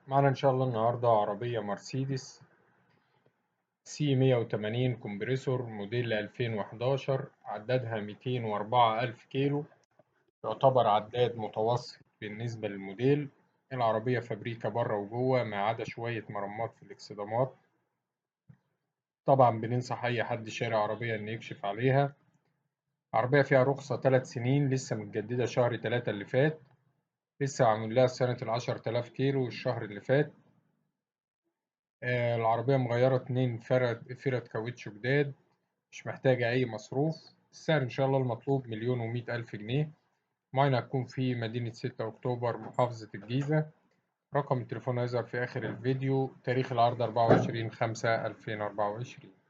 معنا إن شاء الله النهاردة عربية مرسيدس سي 180 كومبريسور موديل 2011، عدادها 204 ألف كيلو. يعتبر عداد متوسط بالنسبة للموديل. العربية فابريكا بره وجوه ما عدا شوية مرمات في الإكسدامات. طبعا بننصح أي حد شاري عربية إنه يكشف عليها. عربية فيها رخصة 3 سنين، لسه متجددة شهر 3 اللي فات. لسه عامل لها سنة ال10,000 كيلو الشهر اللي فات. العربية مغيرة 2 فرد كاوتش جداد، مش محتاجة أي مصروف. السعر إن شاء الله المطلوب 1,100,000 جنيه. معانا هتكون في مدينة 6 أكتوبر محافظة الجيزة. رقم التليفون هيظهر في آخر الفيديو. تاريخ العرض 24/5/2024.